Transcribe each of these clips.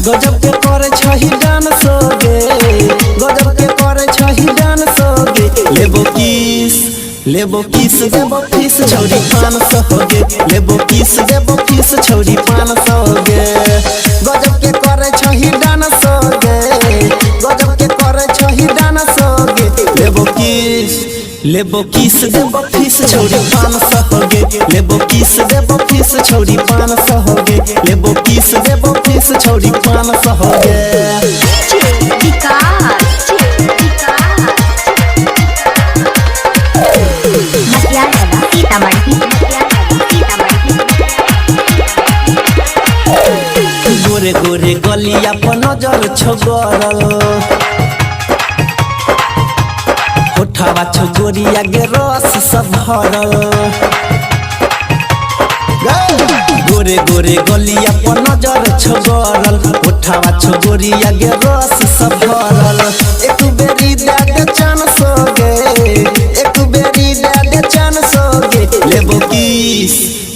गजब के करे छही डांस गे, गजब के करे छही डांस गे। लेबो किस देबो फीस छौरी 500 गे, लेबो किस देबो फीस छौरी 500 गे। गजब के करे छही डांस गे, गजब के करे छही डांस गे। लेबो किस देबो फीस छौरी 500 गे, लेबो किस देबो फीस छौरी 500 गे, लेबो किस देबो फीस छौरी 500 गे। गोरे गोरे गलिया पर नजर छोगरल, होठवा छोगोरिया गे रस सब भरल। गोरे गोरे गलिया पर नजर छोगरल, होठवा छोगोरिया गे रस सब भरल। एक बेरी दे दे चांस गे, एक बेरी दे दे चांस गे।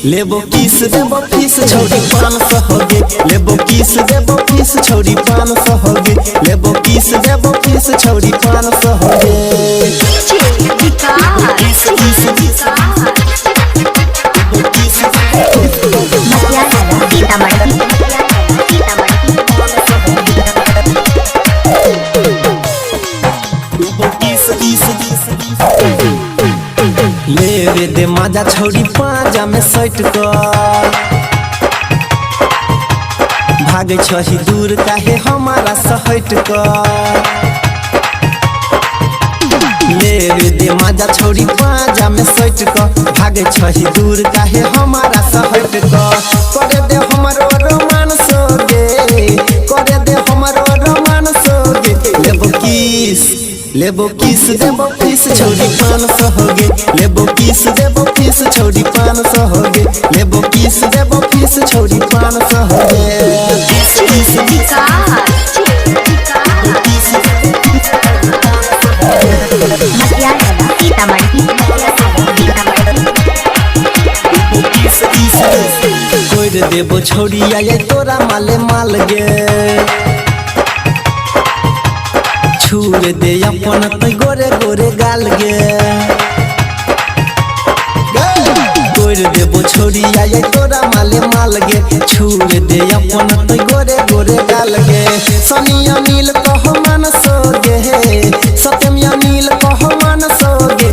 लेबो किस देबो फीस छौरी 500 गे, लेबो किस देबो फीस छौरी 500 गे, लेबो किस देबो फीस छौरी 500 गे। ले दे माजा छौरी पाजा में सट कर, भागे छही दूर काहे हमारा सहट कर। ले दे माजा छौरी पाजा में सट कर, भागे छही दूर काहे हमारा सहट कर। करे दे हमरो रोमांस गे, करे दे हमरो रोमांस गे। लेबो किस देबो फीस छौरी 500 गे, लेबो किस देबो फीस छौरी 500 गे, लेबो किस देबो फीस छौरी 500 गे। कोई देबो छौरी आये तोरा माले माल गे, छूर दे अपन तै गोरे गोरे गाल गे। गोर देबो छौरी आये तोरा माले माल गे, छूर दे अपन तै गोरे गोरे गाल गे। सनिया नील कह मानस गे, सत्यमिया नील कह मानस गे।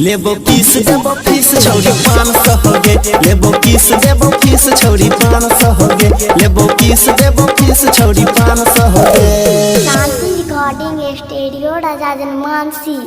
लेबो किस देबो फीस छौरी 500 गे, लेबो किस देबो फीस छौरी 500 गे, लेबो किस देबो फीस छौरी 500 गे। शांति रिकॉर्डिंग स्टूडियो राजा जनमानसी।